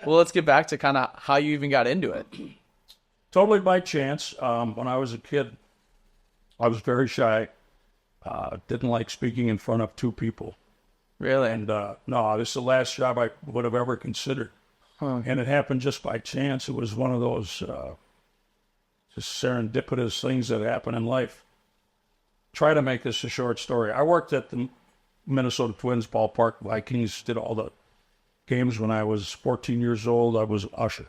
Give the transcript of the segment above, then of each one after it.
Well, let's get back to kind of how you even got into it. Totally by chance. When I was a kid, I was very shy. Didn't like speaking in front of two people. Really? And no, this is the last job I would have ever considered. Huh. And it happened just by chance. It was one of those just serendipitous things that happen in life. Try to make this a short story. I worked at the Minnesota Twins ballpark. Vikings, did all the games when I was 14 years old. I was an usher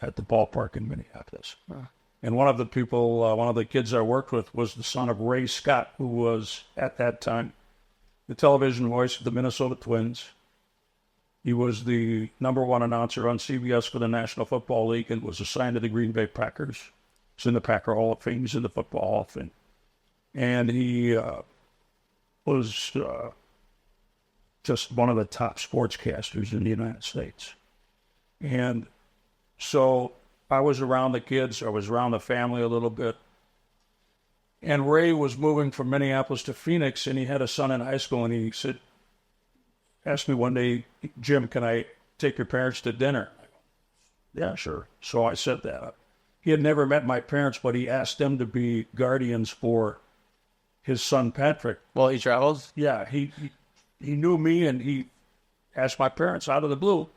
at the ballpark in Minneapolis. Huh. And one of the people, one of the kids I worked with was the son of Ray Scott, who was, at that time, the television voice of the Minnesota Twins. He was the #1 announcer on CBS for the National Football League and was assigned to the Green Bay Packers. He's in the Packer Hall of Fame. He's in the Football Hall of Fame. And he was just one of the top sportscasters in the United States. And so I was around the kids. I was around the family a little bit. And Ray was moving from Minneapolis to Phoenix, and he had a son in high school, and he asked me one day, Jim, can I take your parents to dinner? I go, yeah, sure. So I set that up. He had never met my parents, but he asked them to be guardians for his son, Patrick. Well, he travels? Yeah, he knew me, and he asked my parents out of the blue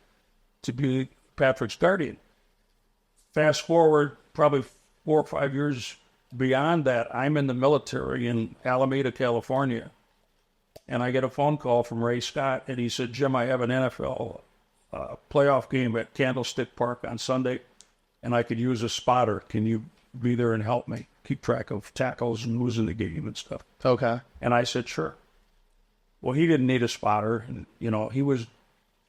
to be Patrick's guardian. Fast forward probably 4 or 5 years beyond that, I'm in the military in Alameda, California, and I get a phone call from Ray Scott, and he said, Jim, I have an NFL playoff game at Candlestick Park on Sunday, and I could use a spotter. Can you be there and help me keep track of tackles and who's in the game and stuff? Okay. And I said, sure. Well, he didn't need a spotter, and, he was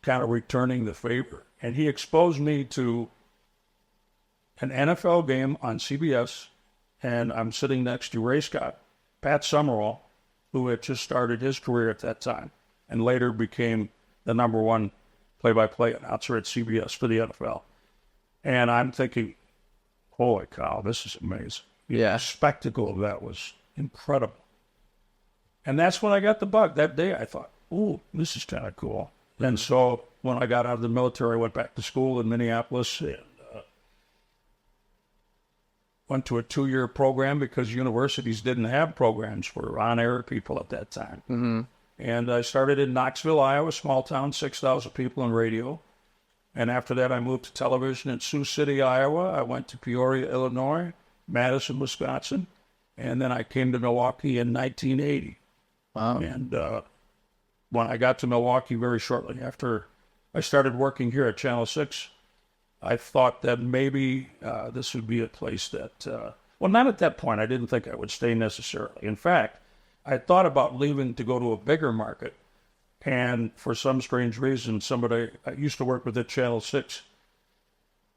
kind of returning the favor, and he exposed me to an NFL game on CBS, and I'm sitting next to Ray Scott, Pat Summerall, who had just started his career at that time, and later became the #1 play-by-play announcer at CBS for the NFL. And I'm thinking, holy cow, this is amazing. Yeah. The spectacle of that was incredible. And that's when I got the bug. That day I thought, ooh, this is kind of cool. And so when I got out of the military, I went back to school in Minneapolis and went to a 2-year program because universities didn't have programs for on-air people at that time. Mm-hmm. And I started in Knoxville, Iowa, small town, 6,000 people in radio. And after that, I moved to television in Sioux City, Iowa. I went to Peoria, Illinois, Madison, Wisconsin. And then I came to Milwaukee in 1980. Wow. And when I got to Milwaukee very shortly after I started working here at Channel 6, I thought that maybe this would be a place that, well, not at that point. I didn't think I would stay necessarily. In fact, I thought about leaving to go to a bigger market. And for some strange reason, somebody I used to work with at Channel 6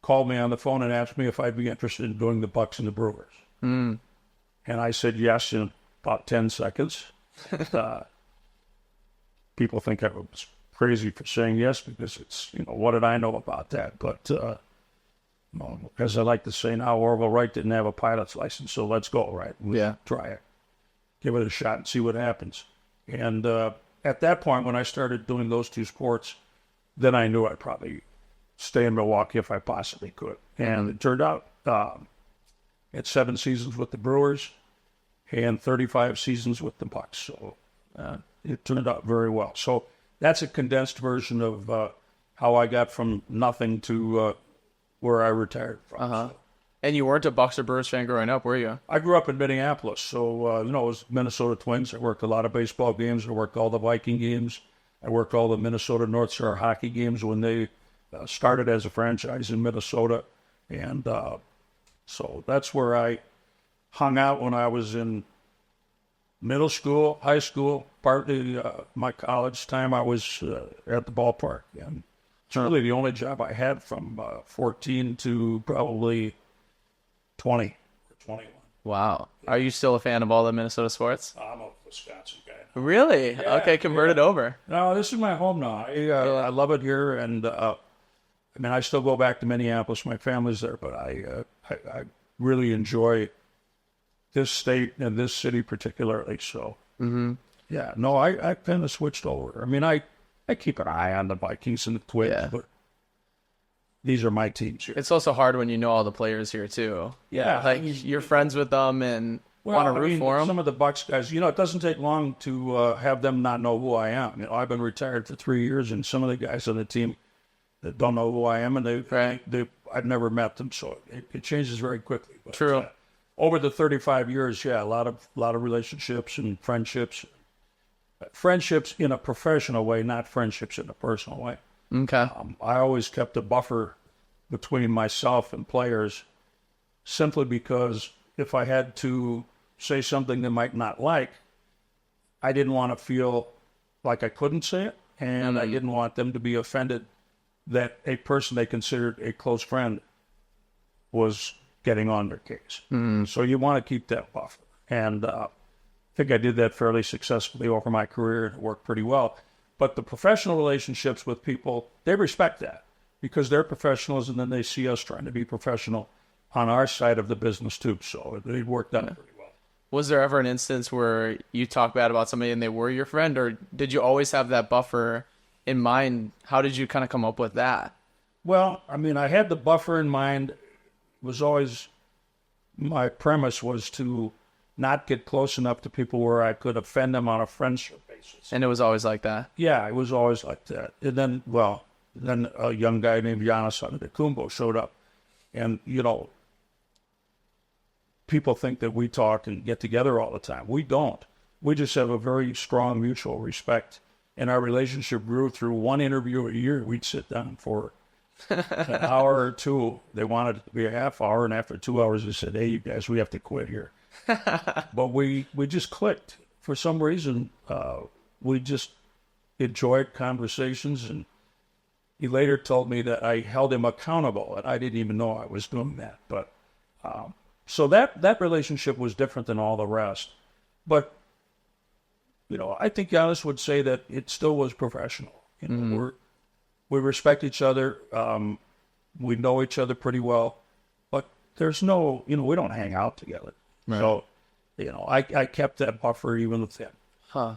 called me on the phone and asked me if I'd be interested in doing the Bucks and the Brewers. Mm. And I said yes in about 10 seconds. People think I was crazy for saying yes because it's, what did I know about that? But as I like to say now, Orville Wright didn't have a pilot's license, so let's go, right? Yeah. Try it. Give it a shot and see what happens. And at that point, when I started doing those two sports, then I knew I'd probably stay in Milwaukee if I possibly could. And it turned out at 7 seasons with the Brewers and 35 seasons with the Bucks. So it turned out very well. So that's a condensed version of how I got from nothing to where I retired from. Uh-huh. And you weren't a Bucks or Brewers fan growing up, were you? I grew up in Minneapolis, so, it was Minnesota Twins. I worked a lot of baseball games. I worked all the Viking games. I worked all the Minnesota North Star hockey games when they started as a franchise in Minnesota. And so that's where I hung out when I was in middle school, high school, partly my college time. I was at the ballpark. And it's really the only job I had from 14 to probably 20 or 21. Wow. Are you still a fan of all the Minnesota sports? I'm a Wisconsin guy. Really? Yeah, okay, converted over. No, this is my home now. I love it here, and I still go back to Minneapolis. My family's there, but I really enjoy this state and this city particularly. So, yeah, no, I kind of switched over. I keep an eye on the Vikings and the Twins, but these are my teams here. It's also hard when you know all the players here too. Yeah, Like you're friends with them and want to root for them. Some of the Bucks guys, it doesn't take long to have them not know who I am. I've been retired for 3 years, and some of the guys on the team that don't know who I am, and I've never met them, so it changes very quickly. But, True. Over the 35 years, a lot of relationships and friendships. Friendships in a professional way, not friendships in a personal way. Okay. I always kept a buffer between myself and players, simply because if I had to say something they might not like, I didn't want to feel like I couldn't say it, and I didn't want them to be offended that a person they considered a close friend was getting on their case. So you want to keep that buffer. And I think I did that fairly successfully over my career, and it worked pretty well. But the professional relationships with people, they respect that because they're professionals, and then they see us trying to be professional on our side of the business too. So it worked out pretty well. Was there ever an instance where you talk bad about somebody and they were your friend, or did you always have that buffer in mind? How did you kind of come up with that? Well, I had the buffer in mind. It was always, my premise was to not get close enough to people where I could offend them on a friendship basis. And it was always like that? Yeah, it was always like that. And then a young guy named Giannis Antetokounmpo showed up. And, people think that we talk and get together all the time. We don't. We just have a very strong mutual respect. And our relationship grew through one interview a year. We'd sit down for an hour or two. They wanted it to be a half hour, and after 2 hours, they said, "Hey, you guys, we have to quit here." But we just clicked. For some reason, we just enjoyed conversations, and he later told me that I held him accountable, and I didn't even know I was doing that. But so that relationship was different than all the rest. But I think Giannis would say that it still was professional. We respect each other. We know each other pretty well, but there's no, we don't hang out together. Right. So, I kept that buffer even with him. Huh.